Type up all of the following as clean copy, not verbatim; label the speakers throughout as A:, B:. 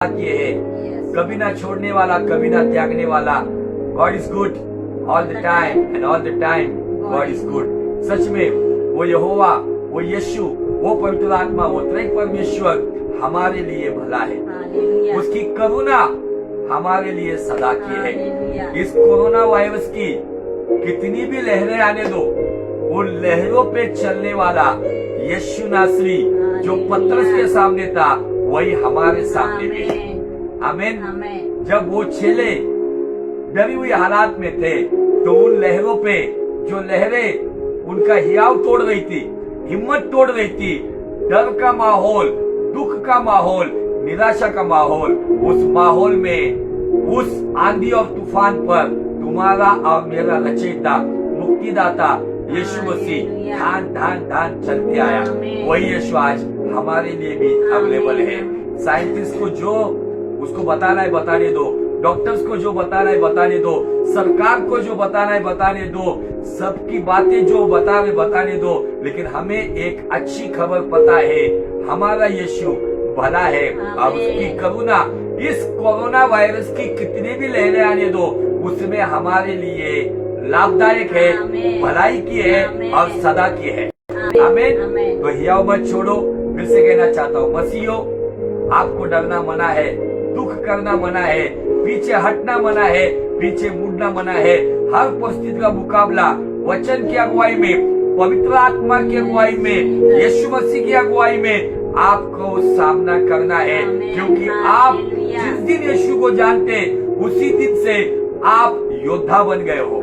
A: किए है, कभी ना छोड़ने वाला, कभी ना त्यागने वाला। God is good all the time and all the time God is good. सच में वो यहोवा, वो यीशु, वो पवित्र आत्मा, वो त्रैक परमेश्वर हमारे लिए भला है। उसकी करुणा हमारे लिए सदा की है। इस कोरोना वायरस की कितनी भी लहरें आने दो, उन लहरों पे चलने वाला यीशु नासरी जो पतरस के सामने था, वही हमारे सामने भी है। आमीन। जब वो चेले डरी हुई हालात में थे, तो उन लहरों पे, जो लहरें उनका हियाव तोड़ रही थी, हिम्मत तोड़ रही थी, डर का माहौल, दुख का माहौल, निराशा का माहौल, उस माहौल में, उस आंधी और तूफान पर तुम्हारा और मेरा रचयिता, मुक्तिदाता यीशु मसीह धान धान धान चलते आया। वही यीशु आज हमारे लिए भी अवेलेबल है। साइंटिस्ट को जो उसको बताना है बताने दो, डॉक्टर्स को जो बताना है बताने दो, सरकार को जो बताना है बताने दो, सबकी बातें जो बता रहे बताने दो। लेकिन हमें एक अच्छी खबर पता है, हमारा यीशु भला है और उसकी करुणा इस कोरोना वायरस की कितनी भी लहरें आने दो, उसमें हमारे लिए लाभदायक है, भलाई की है और सदा की है। आमीन। तो हियाव मत छोड़ो। फिर से कहना चाहता हूँ, मसीहो आपको डरना मना है, दुख करना मना है, पीछे हटना मना है, पीछे मुड़ना मना है। हर परिस्थिति का मुकाबला वचन की अगुवाई में, पवित्र आत्मा की अगुवाई में, यीशु मसीह की अगुवाई में आपको सामना करना है। क्योंकि आप जिस दिन यीशु को जानते, उसी दिन से आप योद्धा बन गए हो।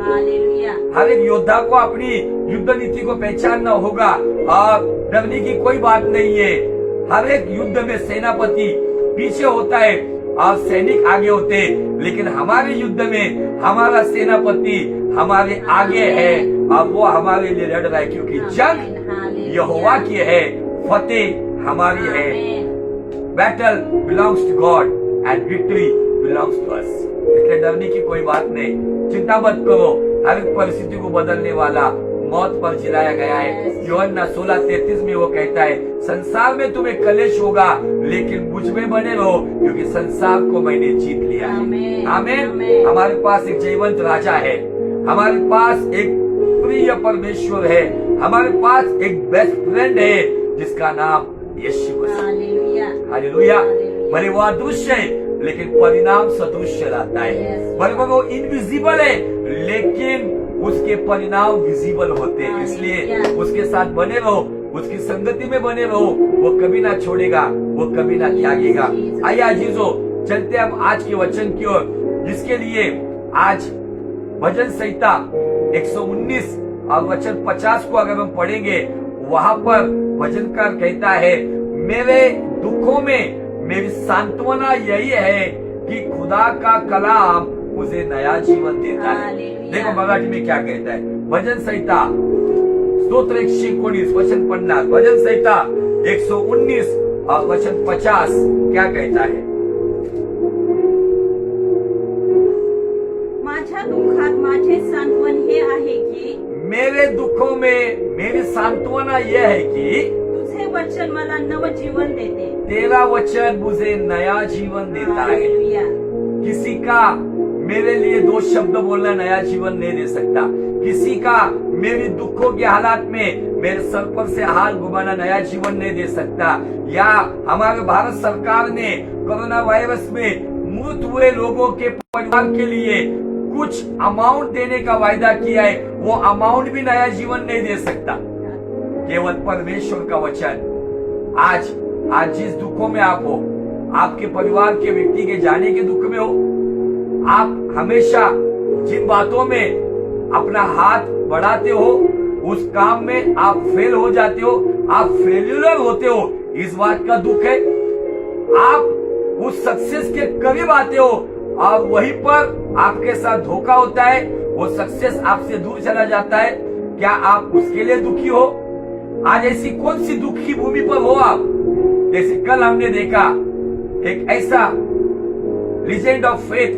A: हर एक योद्धा को अपनी युद्ध नीति को पहचानना होगा और डरने की कोई बात नहीं है। हर एक युद्ध में सेनापति पीछे होता है और सैनिक आगे होते हैं, लेकिन हमारे युद्ध में हमारा सेनापति हमारे आगे है और वो हमारे लिए लड़ रहा है। क्योंकि जंग यहोवा की है, फतेह हमारी है। Battle belongs to God and victory belongs to us. इसलिए डरने की कोई बात नहीं, चिंता मत करो। हर एक परिस्थिति को बदलने वाला मौत पर जिलाया गया है। यूहन्ना 16:33 में वो कहता है, संसार में तुम्हें कलेश होगा, लेकिन मुझ में बने रहो, क्योंकि संसार को मैंने जीत लिया है। आमीन। हमारे पास एक जयवंत राजा है, हमारे पास एक प्रिय परमेश्वर है, हमारे पास एक बेस्ट फ्रेंड है जिसका नाम यीशु मसीह। हालेलुया। भले वो अदृश्य है, लेकिन परिणाम सदृश्य रहता है। भले वो इनविजिबल है, लेकिन उसके परिणाम विजिबल होते हैं। इसलिए उसके साथ बने रहो, उसकी संगति में बने रहो। वो कभी ना छोड़ेगा, वो कभी ना त्यागेगा। आइए अजीजों, चलते हम आज के वचन की ओर, जिसके लिए आज भजन संहिता 119 और वचन 50 को अगर हम पढ़ेंगे, वहां पर भजनकार कहता है, मेरे दुखों में मेरी सांत्वना यही है कि खुदा का कलाम मुझे नया जीवन देता है। देखो मराठी में क्या कहता है, भजन संहिता स्तोत्र 119 वचन 50, भजन संहिता 119 और वचन 50 क्या कहता है?
B: माझ्या दुःखात माझे सांत्वन हे आहे की,
A: मेरे दुखों में मेरी सांत्वना यह है कि
B: तुझे वचन मला नव जीवन देते।
A: तेरा वचन मुझे नया जीवन देता है। किसी का मेरे लिए दो शब्द बोलना नया जीवन नहीं दे सकता। किसी का मेरी दुखों के हालात में मेरे सर पर से हाथ घुमाना नया जीवन नहीं दे सकता। या हमारे भारत सरकार ने कोरोना वायरस में मृत हुए लोगों के परिवार के लिए कुछ अमाउंट देने का वायदा किया है, वो अमाउंट भी नया जीवन नहीं दे सकता। केवल परमेश्वर का वचन। आज जिस दुखों में आप हो, आपके परिवार के व्यक्ति के जाने के दुख में हो, आप हमेशा जिन बातों में अपना हाथ बढ़ाते हो, उस काम में आप फेल हो जाते हो, आप फेल्यूलर होते हो, इस बात का दुख है। आप उस सक्सेस के करीब आते हो और वहीं पर आपके साथ धोखा होता है, वो सक्सेस आपसे दूर चला जाता है। क्या आप उसके लिए दुखी हो? आज ऐसी कौन सी दुखी भूमि पर हो आप? जैसे कल हमने देखा एक ऐसा लीजेंड ऑफ फेथ,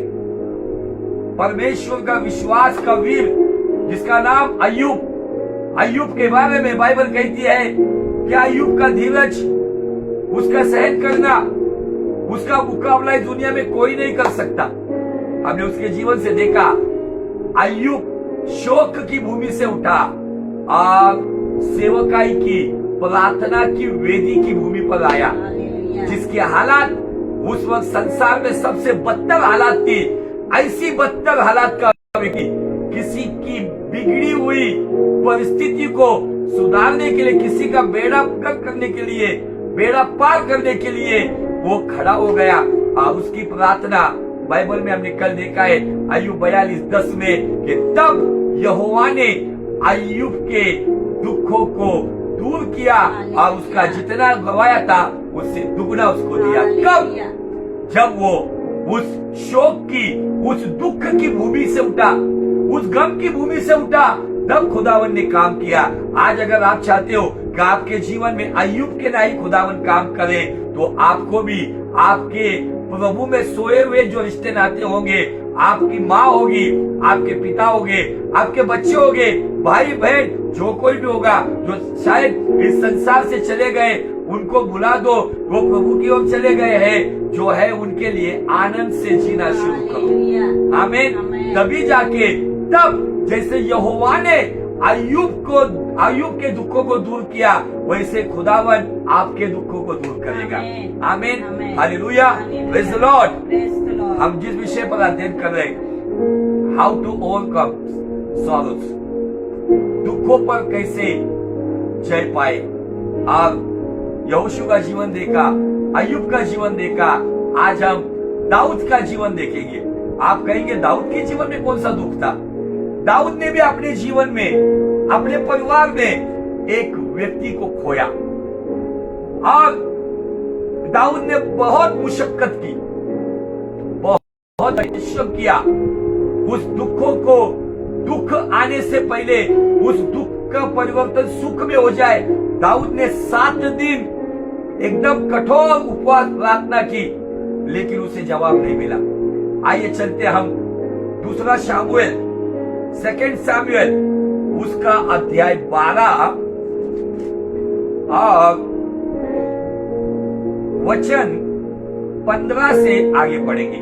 A: परमेश्वर का विश्वास का वीर, जिसका नाम अय्यूब के बारे में बाइबल कहती है कि अय्यूब का धीरज, उसका सहन करना, उसका मुकाबला इस दुनिया में कोई नहीं कर सकता। हमने उसके जीवन से देखा, अय्यूब शोक की भूमि से उठा और सेवकाई की, प्रार्थना की वेदी की भूमि पर आया,
B: हालेलुया।
A: जिसकी हालात उस वक्त संसार में सबसे बदतर हालात थी। ऐसी बदतर हालात का व्यक्ति किसी की बिगड़ी हुई परिस्थिति को सुधारने के लिए, किसी का बेड़ा पार करने के लिए, बेड़ा पार करने के लिए वो खड़ा हो गया। और उसकी प्रार्थना बाइबल में हमने कल देखा है अय्यूब 42:10 में कि तब यहोवा ने अय्यूब के दुखों को दूर किया और उसका जितना गवाया था उससे दुगना उसको दिया। कब? जब वो उस शोक की, उस दुख की भूमि से उठा, उस गम की भूमि से उठा, तब खुदावन ने काम किया। आज अगर आप चाहते हो कि आपके जीवन में अय्यूब के नहीं खुदावन काम करे, तो आपको भी आपके प्रभु में सोए हुए जो रिश्ते नाते होंगे, आपकी माँ होगी, आपके पिता होंगे, आपके बच्चे होंगे, भाई बहन, जो कोई भी होगा जो शायद इस संसार से चले गए, उनको बुला दो, वो प्रभु की ओर चले गए हैं, जो है उनके लिए आनंद से जीना शुरू करो। आमीन। तभी जाके, तब जैसे यहोवा ने अय्यूब के दुखों को दूर किया, वैसे खुदावन आपके दुखों को दूर करेगा। आमीन। हालेलुया। Praise the Lord. हम जिस विषय पर अध्ययन कर रहे हैं, हाउ टू ओवरकम सॉरोज, दुखों पर कैसे जय पाए। आप यहोशू का जीवन देखा, अय्यूब का जीवन देखा, आज हम दाऊद का जीवन देखेंगे। आप कहेंगे दाऊद के जीवन में कौन सा दुख था? दाऊद ने भी अपने जीवन में, अपने परिवार में एक व्यक्ति को खोया और दाऊद ने बहुत मुशक्कत की, बहुत परिश्रम किया। उस दुखों को, दुख आने से पहले उस दुख का परिवर्तन सुख में हो जाए, दाऊद ने 7 दिन एकदम कठोर उपवास प्रार्थना की, लेकिन उसे जवाब नहीं मिला। आइए चलते हम दूसरा शामुएल, 2 सामुएल, उसका अध्याय 12 और वचन 15 से आगे पढ़ेंगे।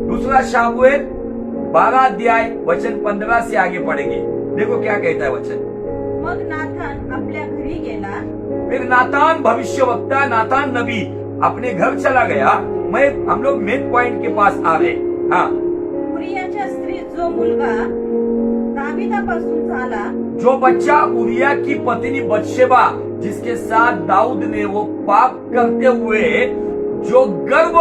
A: दूसरा शामुएल 12 अध्याय वचन 15 से आगे पढ़ेंगे। देखो क्या कहता है वचन।
B: मग नाथान आपल्या घरी गेला।
A: फिर नातान भविष्यवक्ता, नातान नबी अपने घर चला गया। हम लोग मेन पॉइंट के पास आ रहे। हाँ,
B: उरियाच्या स्त्री जो मुलगा दाविदापासून झाला,
A: जो बच्चा उरिया की पत्नी बत्शेबा, जिसके साथ दाऊद ने वो पाप करते हुए जो गर्व,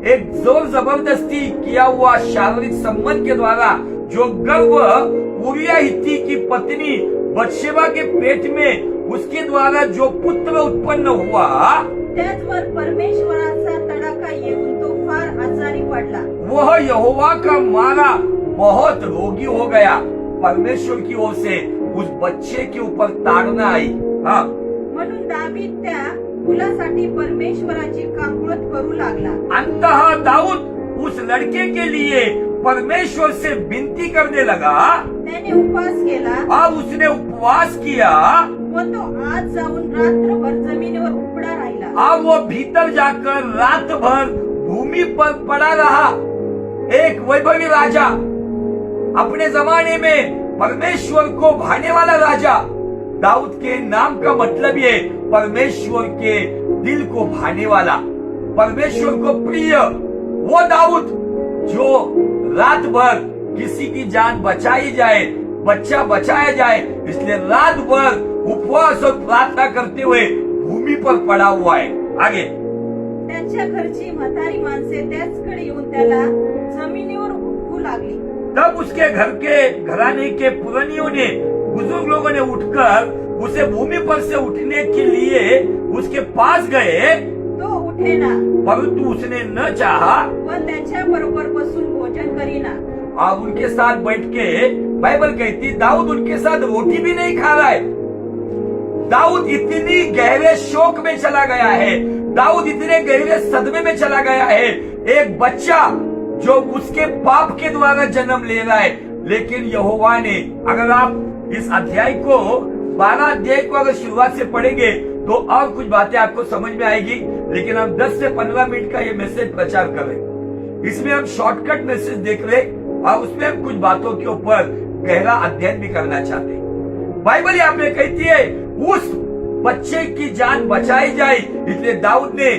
A: एक जोर जबरदस्ती किया हुआ शारीरिक संबंध के द्वारा जो गर्व उरिया हित्ती की पत्नी बत्शेबा के पेट में उसके द्वारा जो पुत्र उत्पन्न हुआ,
B: त्याचवर परमेश्वराचा तडाखा येऊन तो फार आजारी पडला।
A: वह यहोवा का मारा बहुत रोगी हो गया। परमेश्वर की ओर से उस बच्चे के ऊपर ताड़ना आई। हाँ,
B: म्हणून दावीद त्या मुलासाठी परमेश्वराची काकुळत करू लागला।
A: अंततः दाऊद उस लड़के के लिए परमेश्वर से विनती करने लगा।
B: त्याने उपवास केला
A: और उसने उपवास किया
B: व तो आज जाऊन रात्रभर जमिनीवर उपडा राहिला।
A: और वो भीतर जाकर रात भर भूमि पर पड़ा रहा। एक वैभवी राजा, अपने जमाने में परमेश्वर को भाने वाला राजा। दाऊद के नाम का मतलब ये परमेश्वर के दिल को भाने वाला, परमेश्वर को प्रिय। वो दाऊद जो रात भर किसी की जान बचाई जाए, बच्चा बचाया जाए, इसलिए रात भर उपवास और प्रार्थना करते हुए भूमि पर पड़ा हुआ है। आगे,
B: त्याच्या घरची म्हातारी माणसे त्याचकडे येऊन त्याला जमिनीवर उपटू लागली।
A: तब उसके घर के घराने के पुरानियों ने, बुजुर्ग लोगों ने उठकर उसे भूमि पर से उठने के लिए उसके पास गए,
B: तो उठेना,
A: परंतु उसने न चाहा
B: व त्याच्या बरोबर बसून भोजन करीना।
A: और उनके साथ बैठ के, बाइबल कहती दाऊद उनके साथ रोटी भी नहीं खा रहा है। दाऊद इतनी गहरे शोक में चला गया है, दाऊद इतने गहरे सदमे में चला गया है। एक बच्चा जो उसके पाप के द्वारा जन्म ले रहा है, लेकिन यहोवा ने, अगर आप इस अध्याय को 12 अध्याय को अगर शुरुआत से पढ़ेंगे तो और कुछ बातें आपको समझ में आएगी। लेकिन हम 10 से 15 मिनट का ये मैसेज प्रचार कर रहे। इसमें हम शॉर्टकट मैसेज देख रहे और उसमें हम कुछ बातों के ऊपर गहरा अध्ययन भी करना चाहते हैं। बाइबल यहाँ पे कहती है उस बच्चे की जान बचाई जाए, इसलिए दाऊद ने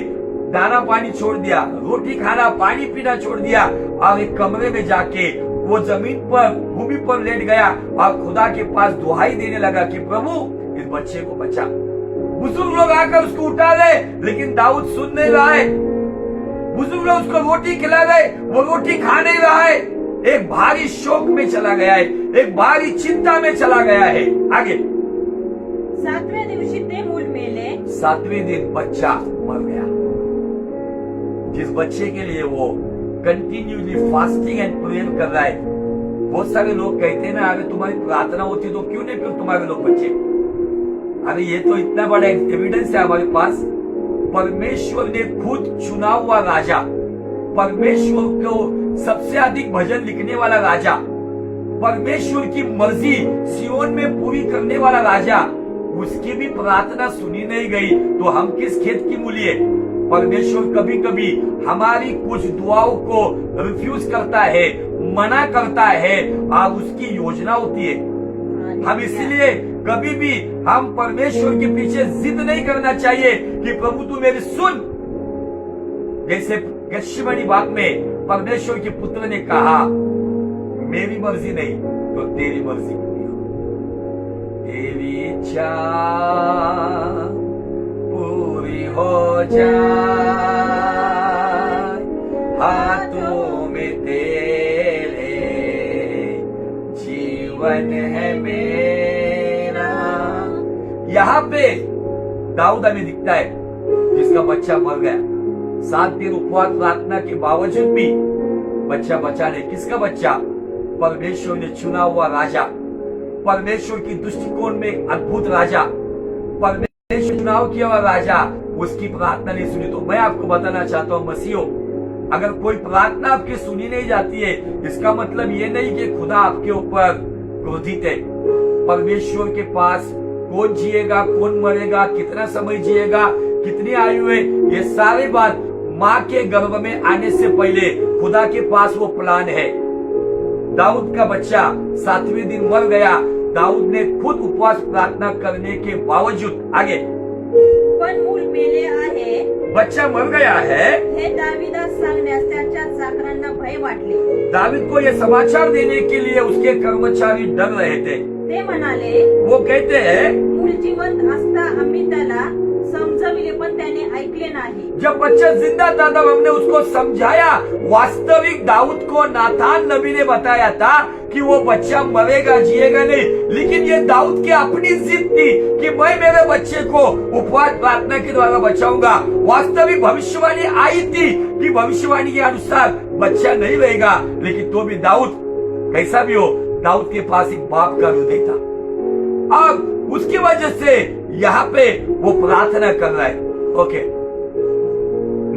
A: दाना पानी छोड़ दिया, रोटी खाना पानी पीना छोड़ दिया और एक कमरे में जाके वो जमीन पर भूमि पर लेट गया और खुदा के पास दुहाई देने लगा कि प्रभु इस बच्चे को बचा। बुजुर्ग लोग आकर उसको उठा ले, लेकिन दाऊद सुन नहीं रहा है। बुजुर्ग लोग उसको रोटी खिला रहे, वो रोटी खा नहीं रहा है। एक भारी शोक में चला गया है, एक भारी चिंता में चला गया है। आगे
B: 7व्या दिवशी ते मूल मेले।
A: 7वें दिन बच्चा मर गया। जिस बच्चे के लिए वो कंटिन्यूसली फास्टिंग एंड प्रेयर कर रहा है। बहुत सारे लोग कहते हैं ना, अगर तुम्हारी प्रार्थना होती तो क्यों नहीं फिर तुम्हारे लोग बच्चे। अरे ये तो इतना बड़ा एविडेंस है हमारे पास। परमेश्वर ने खुद चुना हुआ राजा, परमेश्वर को सबसे अधिक भजन लिखने वाला राजा, परमेश्वर की मर्जी सियोन में पूरी करने वाला राजा, उसकी भी प्रार्थना सुनी नहीं गई तो हम किस खेत की मूली है। परमेश्वर कभी कभी हमारी कुछ दुआओं को रिफ्यूज करता है, मना करता है और उसकी योजना होती है। हम इसलिए कभी भी हम परमेश्वर के पीछे जिद नहीं करना चाहिए कि प्रभु तू मेरी सुन। जैसे गतशेमनी बाग में परमेश्वर के पुत्र ने कहा मेरी मर्जी नहीं तो तेरी मर्जी पूरी हो, तेरी इच्छा पूरी हो जाए, हाथों में तेरे जीवन है मेरा। यहाँ पे दाऊद हमें दिखता है जिसका बच्चा मर गया। 7 दिन उपवास प्रार्थना के बावजूद भी बच्चा बचा नहीं। किसका बच्चा? परमेश्वर ने चुना हुआ राजा, परमेश्वर की दृष्टिकोण में एक अद्भुत राजा, परमेश्वर चुनाव किया हुआ राजा, उसकी प्रार्थना नहीं सुनी। तो मैं आपको बताना चाहता हूँ मसीहो, अगर कोई प्रार्थना आपकी सुनी नहीं जाती है इसका मतलब ये नहीं कि खुदा आपके ऊपर क्रोधित है। परमेश्वर के पास कौन जिएगा, कौन मरेगा, कितना समय जिएगा, कितनी आयु है, ये सारी बात माँ के गर्भ में आने से पहले खुदा के पास वो प्लान है। दाऊद का बच्चा 7वें दिन मर गया। दाऊद ने खुद उपवास प्रार्थना करने के बावजूद आगे
B: पण मूल मेले आहे,
A: बच्चा मर गया है,
B: हे दाविदास सांगण्यास त्याच्या चाकरांना भय वाटले।
A: दावीद को ये समाचार देने के लिए उसके कर्मचारी डर रहे थे।
B: ते म्हणाले,
A: वो कहते हैं
B: मूल जिवंत असता आम्ही त्याला समजविले पण त्याने ऐकले नाही।
A: जब बच्चा जिंदा था तब हमने उसको समझाया। वास्तविक दाऊद को नातान नबी ने बताया था कि वो बच्चा मरेगा, जिएगा नहीं, लेकिन ये दाऊद की अपनी जिद थी कि मैं मेरे बच्चे को उपवास प्रार्थना के द्वारा बचाऊंगा। वास्तविक भविष्यवाणी आई थी कि भविष्यवाणी के अनुसार बच्चा नहीं रहेगा, लेकिन तो भी दाऊद कैसा भी हो, दाऊद के पास एक बाप का हृदय था। अब उसकी वजह से यहाँ पे वो प्रार्थना कर रहा है। ओके,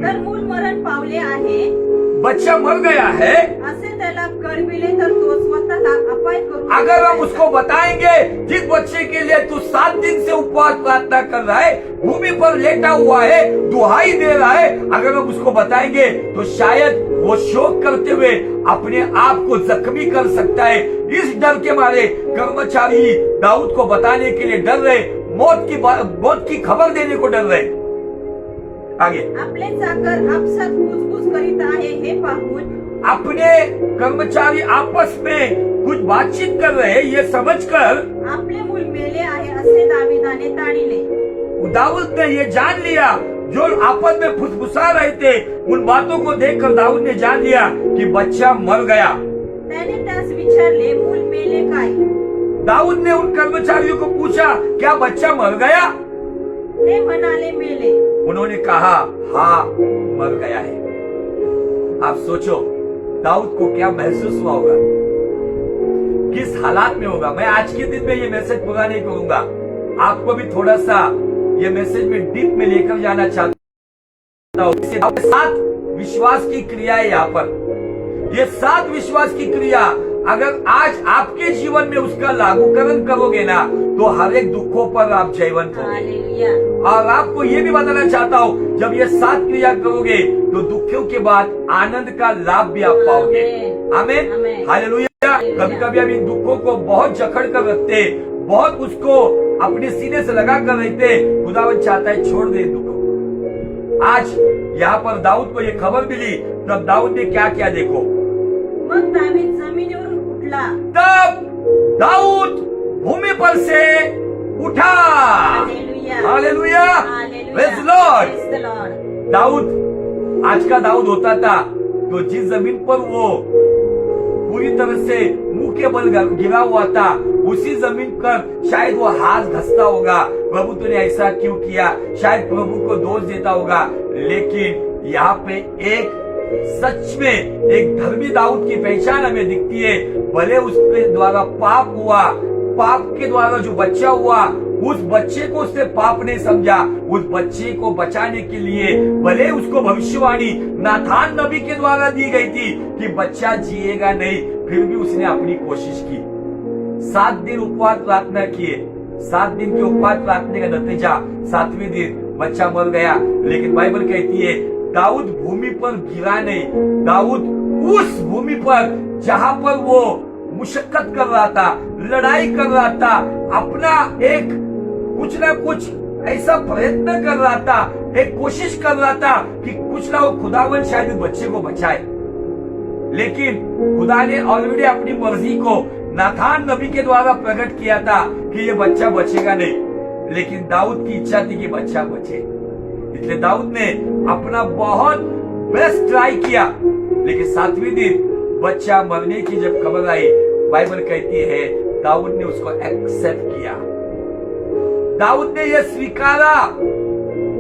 B: तर मूल मरण पावले आहे
A: बच्चा मर गया है,
B: असे त्याला कळविले तर तो स्वतःला अपाय करू।
A: अगर हम उसको बताएंगे जिस बच्चे के लिए तू 7 दिन से उपवास प्रार्थना कर रहा है, भूमि पर लेटा हुआ है, दुहाई दे रहा है, अगर हम उसको बताएंगे तो शायद वो शोक करते हुए अपने आप को जख्मी कर सकता है। इस डर के मारे कर्मचारी दाऊद को बताने के लिए डर रहे, मौत की खबर देने को डर रहे। आगे
B: आपले चाकर आपसात कुजबुज करीत आहे हे पाहून
A: अपने कर्मचारी आपस में कुछ बातचीत कर रहे हैं, ये समझकर
B: आपले मूल मेले आहे असे दाविदाने ताडिले।
A: दाऊद ने ये जान लिया, जो आपस में फुसफुसा रहे थे उन बातों को देखकर दाऊद ने जान लिया कि बच्चा मर गया।
B: त्याने त्यास विचारले, मूल मेले काय?
A: दाऊद ने उन कर्मचारियों को पूछा, क्या बच्चा मर गया?
B: ते म्हणाले, मेले।
A: उन्होंने कहा, हाँ मर गया है। आप सोचो दाऊद को क्या महसूस हुआ होगा, किस हालात में होगा। मैं आज के दिन में ये मैसेज पूरा नहीं करूंगा, आपको भी थोड़ा सा ये मैसेज में डीप में लेकर जाना चाहता हूँ। 7 विश्वास की क्रिया है यहाँ पर। ये 7 विश्वास की क्रिया अगर आज आपके जीवन में उसका लागूकरण करोगे ना तो हर एक दुखों पर आप जयवंत होगे।
B: हालेलुया।
A: और आपको ये भी बताना चाहता हूँ, जब ये 7 क्रिया करोगे तो दुखों के बाद आनंद का लाभ भी आप पाओगे। आमीन,
B: आमीन।
A: हालेलुया। कभी कभी हम इन दुखों को बहुत जकड़ कर रखते, बहुत उसको अपने सीने से लगा कर रहते। खुदावन चाहता है छोड़ दे दुखों। आज यहाँ पर दाऊद को ये खबर मिली, तब दाऊद ने क्या किया देखो।
B: मग दावीद जमिनीवर उठला।
A: तब दाऊद भूमि पर से उठा।
B: Hallelujah.
A: Hallelujah,
B: hallelujah.
A: Praise Lord.
B: Praise the Lord.
A: दाऊद आज का दाऊद होता था तो जिस जमीन पर वो पूरी तरह से मुंह के बल गिरा हुआ था, उसी जमीन पर शायद वो हाथ घसता होगा, प्रभु तूने ऐसा क्यों किया, शायद प्रभु को दोष देता होगा। लेकिन यहाँ पे एक सच में एक धर्मी दाऊद की पहचान हमें दिखती है। भले उसके द्वारा पाप हुआ, पाप के द्वारा जो बच्चा हुआ, उस बच्चे को उसने पाप नहीं समझा। उस बच्चे को बचाने के लिए भले उसको भविष्यवाणी नाथान नबी के द्वारा दी गई थी कि बच्चा जिएगा नहीं, फिर भी उसने अपनी कोशिश की। 7 दिन उपवास प्रार्थना किए। 7 दिन के उपवास प्रार्थना का नतीजा 7वें दिन बच्चा मर गया। लेकिन बाइबल कहती है दाऊद भूमि पर गिरा नहीं। दाऊद उस भूमि पर जहां पर वो मुशक्कत कर रहा था, लड़ाई कर रहा था, अपना एक कुछ ना कुछ ऐसा प्रयत्न कर रहा था, एक कोशिश कर रहा था कि कुछ ना हो खुदावन शायद इस बच्चे को बचाए। लेकिन खुदा ने ऑलरेडी अपनी मर्जी को नाथान नबी के द्वारा प्रकट किया था कि ये बच्चा बचेगा नहीं। लेकिन दाऊद की इच्छा थी कि बच्चा बचे, इसलिए दाऊद ने अपना बहुत बेस्ट ट्राई किया। लेकिन 7वें दिन बच्चा मरने की जब खबर आई, बाइबल कहती है दाऊद ने उसको एक्सेप्ट किया। दाऊद ने यह स्वीकारा।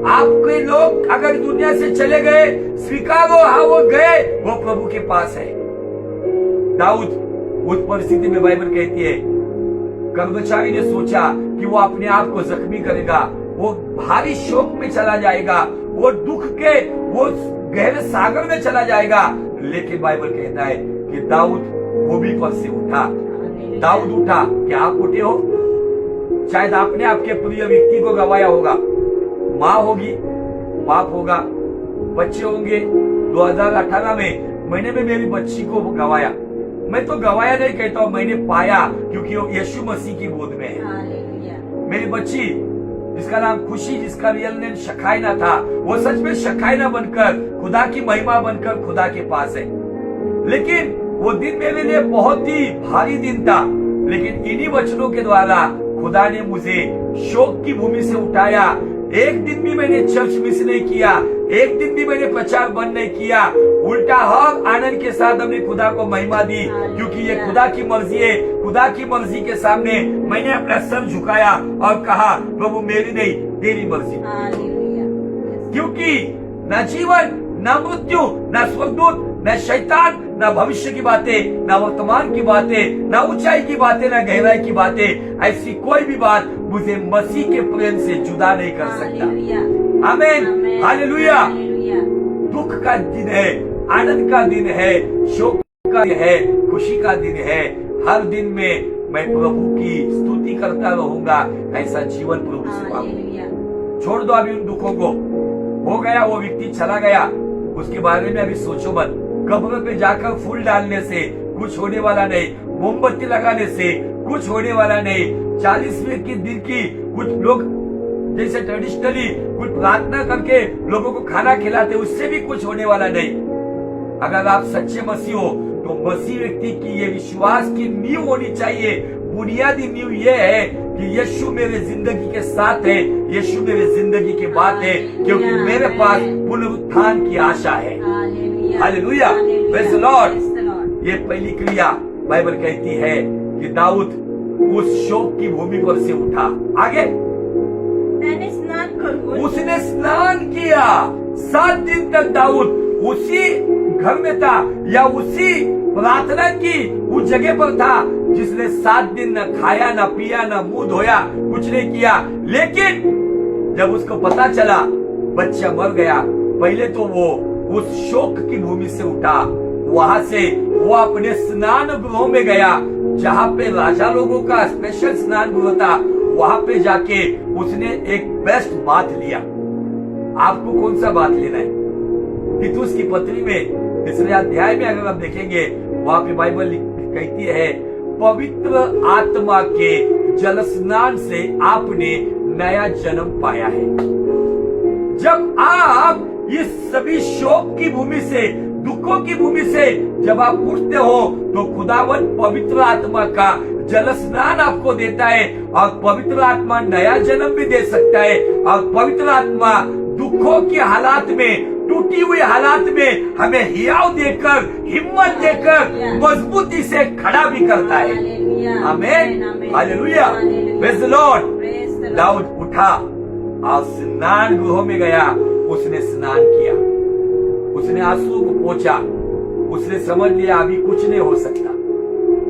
A: आपके लोग अगर दुनिया से चले गए, स्वीकारो, हाँ वो गए, वो प्रभु के पास है। दाऊद उस परिस्थिति में बाइबल कहती है कर्मचारी ने सोचा कि वो अपने आप को जख्मी करेगा, वो भारी शोक में चला जाएगा, वो दुख के वो गहरे सागर में चला जाएगा। लेकिन बाइबल कहता है कि दाऊद भूमि पर से उठा। दाऊद उठा। क्या आप उठे हो? शायद आपने आपके प्रिय व्यक्ति को गवाया होगा, माँ होगी, बाप होगा, बच्चे होंगे। 2018 में मैंने भी मेरी बच्ची को गवाया। मैं तो गवाया नहीं कहता हूँ, मैंने पाया, क्योंकि वो यीशु मसीह की गोद में है।
B: हालेलुया।
A: मेरी बच्ची जिसका नाम खुशी, जिसका रियल नेम शखाइना था, वो सच में शखाइना बनकर, खुदा की महिमा बनकर खुदा के पास है। लेकिन वो दिन मेरे लिए बहुत ही भारी दिन था। लेकिन इन्हीं वचनों के द्वारा खुदा ने मुझे शोक की भूमि से उठाया। एक दिन भी मैंने चर्च मिस नहीं किया, एक दिन भी मैंने प्रचार बंद नहीं किया। उल्टा हर आनंद के साथ हमने खुदा को महिमा दी, क्योंकि ये खुदा की मर्जी है। खुदा की मर्जी के सामने मैंने अपना सर झुकाया और कहा प्रभु मेरी नहीं तेरी मर्जी।
B: हालेलुया।
A: क्योंकि न जीवन, न मृत्यु, न स्वर्गदूत, न शैतान, न भविष्य की बातें, न वर्तमान की बातें, न ऊंचाई की बातें, न गहराई की बातें, ऐसी कोई भी बात मुझे मसीह के प्रेम से जुदा नहीं कर सकता। आमीन, हालेलुया। दुख का दिन है, आनंद का दिन है, शोक का दिन है, खुशी का दिन है। हर दिन में मैं प्रभु की स्तुति करता रहूंगा। ऐसा जीवन प्रभु से मांगो। छोड़ दो अभी उन दुखों को। हो गया, वो व्यक्ति चला गया, उसके बारे में अभी सोचो मत। कब्र पे जाकर फूल डालने से कुछ होने वाला नहीं, मोमबत्ती लगाने से कुछ होने वाला नहीं। 40वें की दिन की कुछ लोग जैसे ट्रेडिशनली कुछ प्रार्थना करके लोगों को खाना खिलाते, उससे भी कुछ होने वाला नहीं। अगर आप सच्चे मसीह हो तो मसीह व्यक्ति की ये विश्वास की नींव होनी चाहिए। बुनियादी नींव ये है कि यीशु मेरे जिंदगी के साथ है, यीशु मेरे जिंदगी के बाद है, क्योंकि मेरे पास पुनरुत्थान की आशा है। Hallelujah, praise the Lord. ये पहली क्रिया बाइबल कहती है कि दाऊद उस शोक की भूमि पर से उठा। आगे उसने स्नान किया। 7 दिन तक दाऊद उसी घर में था या उसी प्रार्थना की उस जगह पर था जिसने 7 दिन न खाया, न पिया, न मुंह धोया, कुछ नहीं किया। लेकिन जब उसको पता चला बच्चा मर गया, पहले तो वो उस शोक की भूमि से उठा, वहां से वो अपने स्नान गृहों में गया, जहां पे राजा लोगों का स्पेशल स्नान गृह था। वहां पे जाके उसने एक बेस्ट बात लिया। आपको कौन सा बात लेना है? तीतुस की पत्री में 3 अध्याय में अगर आप देखेंगे, वहां पे बाइबल कहती है, पवित्र आत्मा के जल स्नान से आपने नया जन्म पाया है। जब आप इस सभी शोक की भूमि से, दुखों की भूमि से जब आप उठते हो, तो खुदावन पवित्र आत्मा का जल स्नान आपको देता है, और पवित्र आत्मा नया जन्म भी दे सकता है। और पवित्र आत्मा दुखों के हालात में, टूटी हुई हालात में हमें हियाव देकर, हिम्मत देकर मजबूती से खड़ा भी करता है। आमीन, हालेलुया, प्रेज़ द लॉर्ड। दाऊद उठा और स्नान गृहों में गया, उसने स्नान किया, उसने आंसू को पोंछा, उसने समझ लिया अभी कुछ नहीं हो सकता।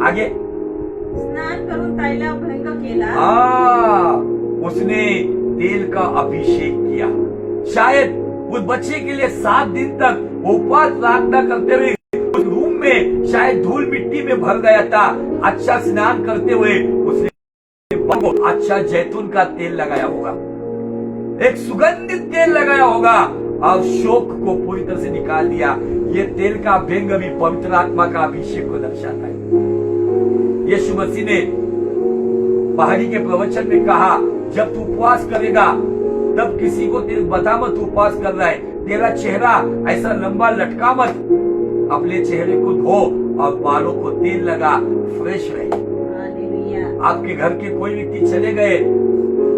A: आगे
B: स्नान करून ताईला अभंग केला।
A: उसने तेल का अभिषेक किया। शायद उस बच्चे के लिए 7 दिन तक उपवास प्रार्थना करते हुए उस रूम में शायद धूल मिट्टी में भर गया था। अच्छा स्नान करते हुए उसने अच्छा जैतून का तेल लगाया होगा, एक सुगंधित तेल लगाया होगा, और शोक को पूरी तरह से निकाल दिया। ये तेल का अभ्यंग भी पवित्र आत्मा का अभिषेक को दर्शाता है। यीशु मसीह ने पहाड़ी के प्रवचन में कहा, जब तू उपवास करेगा तब किसी को तेरे बता मत उपवास कर रहा है, तेरा चेहरा ऐसा लंबा लटका मत, अपने चेहरे को धो और बालों को तेल लगा, फ्रेश रहे। आपके घर के कोई व्यक्ति चले गए,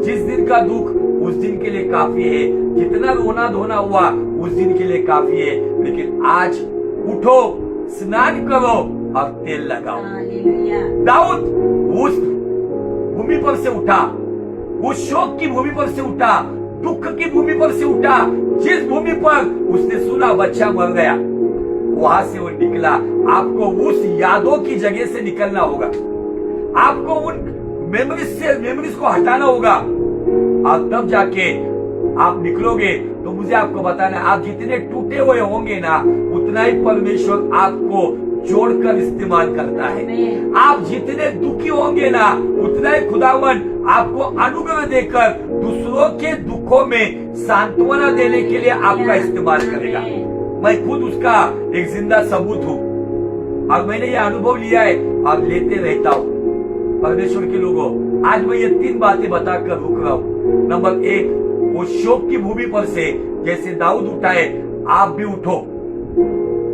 A: जिस दिन का दुख उस दिन के लिए काफी है, जितना रोना धोना हुआ उस दिन के लिए काफी है, लेकिन आज उठो, स्नान करो और तेल लगाओ। दाऊद उस भूमि पर से उठा, उस शोक की भूमि पर से उठा, दुख की भूमि पर से उठा, जिस भूमि पर उसने सुना बच्चा मर गया, वहां से वो निकला। आपको उस यादों की जगह से निकलना होगा, आपको उन मेमोरीज को हटाना होगा, और तब जाके आप निकलोगे। तो मुझे आपको बताना है, आप जितने टूटे हुए होंगे ना, उतना ही परमेश्वर आपको जोड़कर इस्तेमाल करता है। आप जितने दुखी होंगे ना, उतना ही खुदावन आपको अनुग्रह देकर दूसरों के दुखों में सांत्वना देने के लिए आपका इस्तेमाल करेगा। मैं खुद उसका एक जिंदा सबूत हूँ, और मैंने ये अनुभव लिया है और लेते रहता हूँ। परमेश्वर के लोगों, आज मैं ये 3 बातें बताकर रुक रहा हूँ। नंबर 1, वो शोक की भूमि पर से जैसे दाऊद उठा है, आप भी उठो।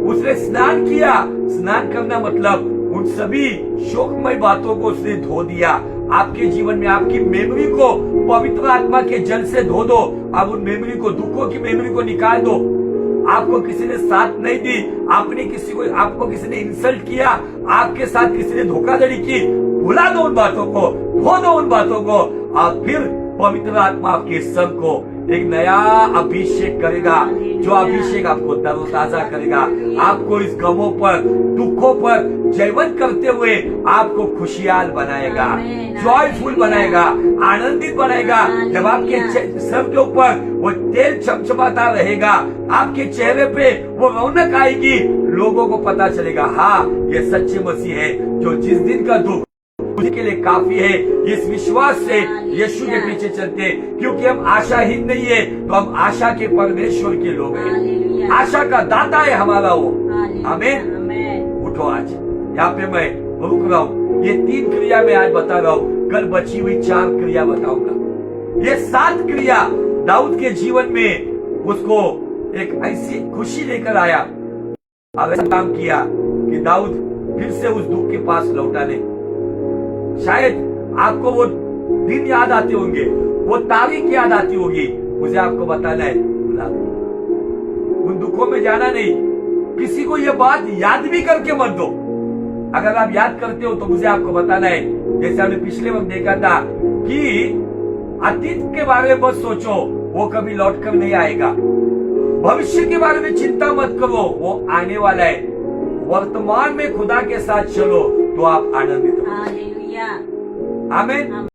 A: उसने स्नान किया। स्नान करना मतलब उन सभी शोकमय बातों को उसने धो दिया। आपके जीवन में आपकी मेमोरी को पवित्र आत्मा के जल से धो दो। अब उन मेमोरी को, दुखों की मेमोरी को निकाल दो। आपको किसी ने साथ नहीं दी, आपको किसी ने इंसल्ट किया, आपके साथ किसी ने धोखाधड़ी की, भुला दो उन बातों को, धो दो उन बातों को, और फिर पवित्र आत्मा आपके संग को एक नया अभिषेक करेगा, जो अभिषेक आपको तरोताजा करेगा, आपको इस गमों पर, दुखों पर जयवंत करते हुए आपको खुशहाल बनाएगा, जॉयफुल बनाएगा, आनंदित बनाएगा। जब आपके सर के ऊपर वो तेल चमचमाता रहेगा, आपके चेहरे पे वो रौनक आएगी, लोगों को पता चलेगा, हाँ ये सच्चे मसीह है, जो जिस दिन का दुख के लिए काफी है। इस विश्वास से यीशु के पीछे चलते, क्योंकि हम आशाहीन नहीं है, तो हम आशा के परमेश्वर के लोग हैं। आशा का दाता है हमारा वो। आमीन। उठो, आज यहाँ पे मैं रुक रहा हूँ। ये 3 क्रिया मैं आज बता रहा हूँ, कल बची हुई 4 क्रिया बताऊंगा। ये 7 क्रिया दाऊद के जीवन में उसको एक ऐसी खुशी लेकर आया, और ऐसा काम किया कि दाऊद फिर से उस दुख के पास लौटा नहीं। शायद आपको वो दिन याद आते होंगे, वो तारीख याद आती होगी, मुझे आपको बताना है, भुला दो। उन दुखों में जाना नहीं। किसी को ये बात याद भी करके मत दो। अगर आप याद करते हो तो मुझे आपको बताना है, जैसे हमने पिछले वक्त देखा था कि अतीत के बारे में मत सोचो, वो कभी लौट कर नहीं आएगा। भविष्य के बारे में चिंता मत करो, वो आने वाला है। वर्तमान में खुदा के साथ चलो तो आप आनंदित हो। आमीन।